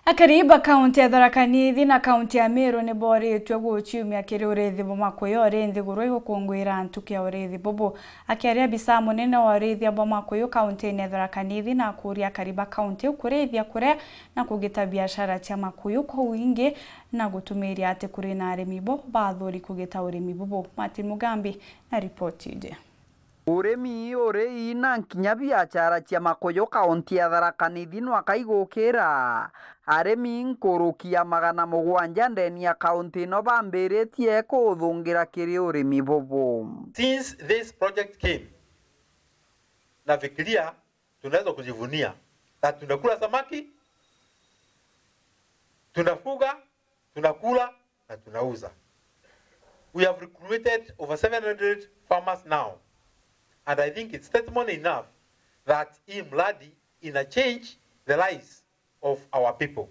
Akariba kaunti ya Tharaka Nithi na kaunti ya Meru ni boretwe guchiumia kiri urithi bomakuyu orithi guroi gukungwira antuki ya urithi bobo akiaria bisa munene wa urithi bomakuyu kaunti ya Tharaka Nithi na kuria Kariba kaunti ukurithia kure na kugita biashara cia makuyu kwa wingi na gutumiria ati kuri na arimi bo bathuri kugita urimi bobo. Martin Mugambi na ripoti ije. Urimi uri ina nkinya biashara cia makuyu kaunti ya Tharaka Nithi no akaigukira arimi nkurukia 700 ndeni ya kaunti no bambiritie kuthungira kiri urimi bobo. Since this project came, nafikiria tunaweza kujivunia na tunakula samaki, tunafuga, tunakula na tunauza. We have recruited over 700 farmers now. And I think it's testimony enough that hii mradi ina change the lives of our people.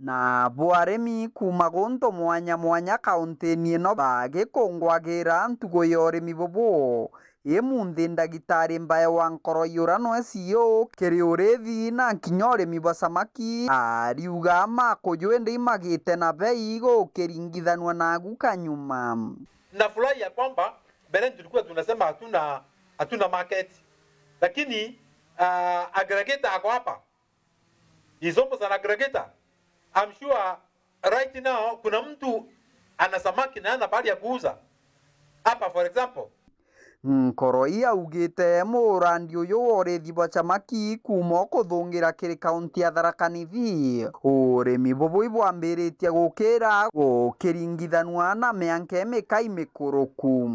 Na bwaremi kuma gonto mwanya kaunti ni no bagikongwagira ntugo yoremi bobo emunthi ndagitari mbaye wa nkoro yura no CEO kiri urithi na nkinyoremi ba samaki ariuga makuyu imagite na bei gukiringithanwa na guka nyuma. Nafurahi ya kwamba mbele tulikuwa tunasema hatuna market, lakini aggregator ako hapa. He's almost an aggregator. I'm sure right now kuna mtu ana samaki na ana bali ya kuuza hapa, for example. Nkoro iya ugite murandi uyu worithi bwa samaki kuma kuthungira kiri kaunti ya Tharaka Nithi urimi bobo ibwambiritie gukira gukiringithanwa na mianke mikai mikuruku.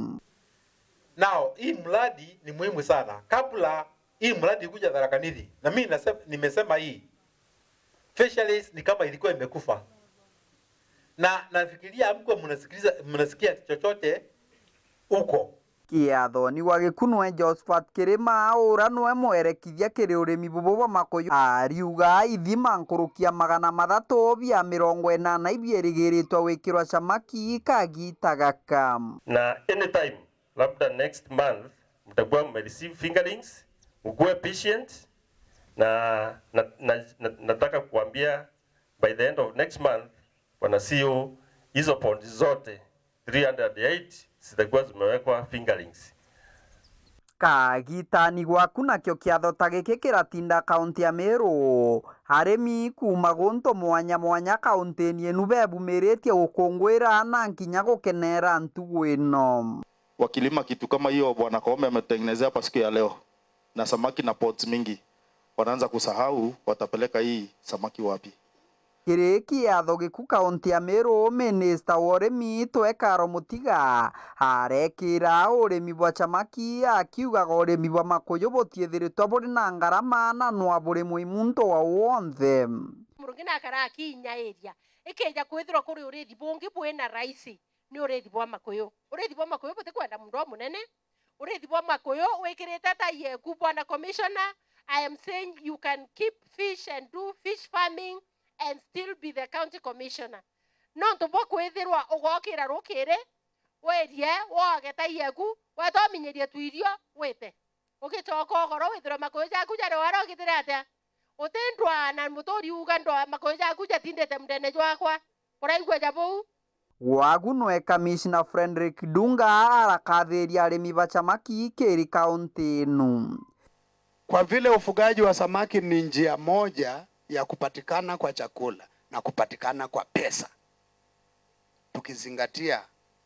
Now, hii mradi ni muhimu sana. Kabla hii mradi kuja Tharaka Nithi, na mimi nimesema hii fisheries ni kama ilikuwa imekufa. Na nafikiria hamko mnasikia chochote huko. Kiathoni wa Gikunwe Josephat Kirima uranwe mwerekithia kiri urimi bobo wa makuyu ariuga ithima nkurukia 300 bia 80 ibirigiritwe wikirwa samaki kagitaga kam. Na anytime labda next month mtakuwa mmereceive fingerlings, mkuwe patient na nataka kuambia by the end of next month wana CEO hizo ponds zote 308 zitakuwa zimewekwa fingerlings. Kagitani gwaku nakio kiatho ta giki kiratinda kaunti ya Meru arimi kuma gonto mwanya kaunti ni enu bebumiritie gukungwira na nkinya gukenera ntugu ino. Wakilima kitu kama hiyo Bwana Koome ametengenezea hapa siku ya leo na samaki na pots mingi, wanaanza kusahau watapeleka hii samaki wapi. Kiriki atho giku kaunti ya Meru Minister wa urimi Twekaro Mutiga arekira urimi bwa samaki akiugaga urimi bwa makuyu butiithiritwe buri na ngarama na no buri muimunto wa wonthe. Murugina kara kinya area ikeja kwithirwa kuri urithi bungi bwina raisi ni urithi bwa makuyu. Urithi bwa makuyu butikwenda mundu munene. Urithi bwa makuyu wikirite ta yeku Bwana Commissioner. I am saying you can keep fish and do fish farming and still be the county commissioner. No ntubo kwithirwa ugokira rukire werie wogeta yeku watominyerie twirio wite ugicoka ogoro withirwa makuyu jaku jare waro gitire atia utindwa na mutori uga ndo makuyu jaku jatindete mndene jwakwa uraigwa jabou. Wagunwe Commissioner Frederick Dunga arakathiria arimi ba samaki kiri kaunti inu. Kwa vile ufugaji wa samaki ni njia moja ya kupatikana kwa chakula na kupatikana kwa pesa. Tukizingatia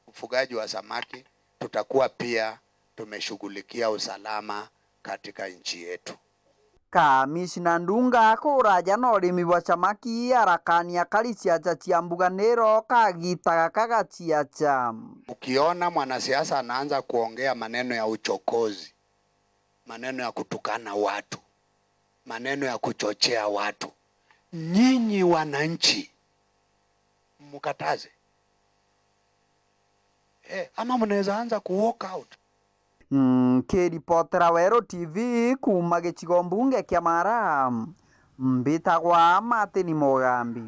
ufugaji wa samaki, tutakuwa pia tumeshughulikia usalama katika nchi yetu. Commissioner Ndunga kuraja na urimi bwa samaki arakania kariciacha cia mbuganiro kagitaga kagaciacha. Ukiona mwanasiasa anaanza kuongea maneno ya uchokozi, maneno ya kutukana watu, maneno ya kuchochea watu, nyinyi wananchi mkataze. Ama mnaweza anza ku walk out. Kiripotera Wero TV kuma gicigo mbunge kia Mara mbitagwa Martin Mugambi.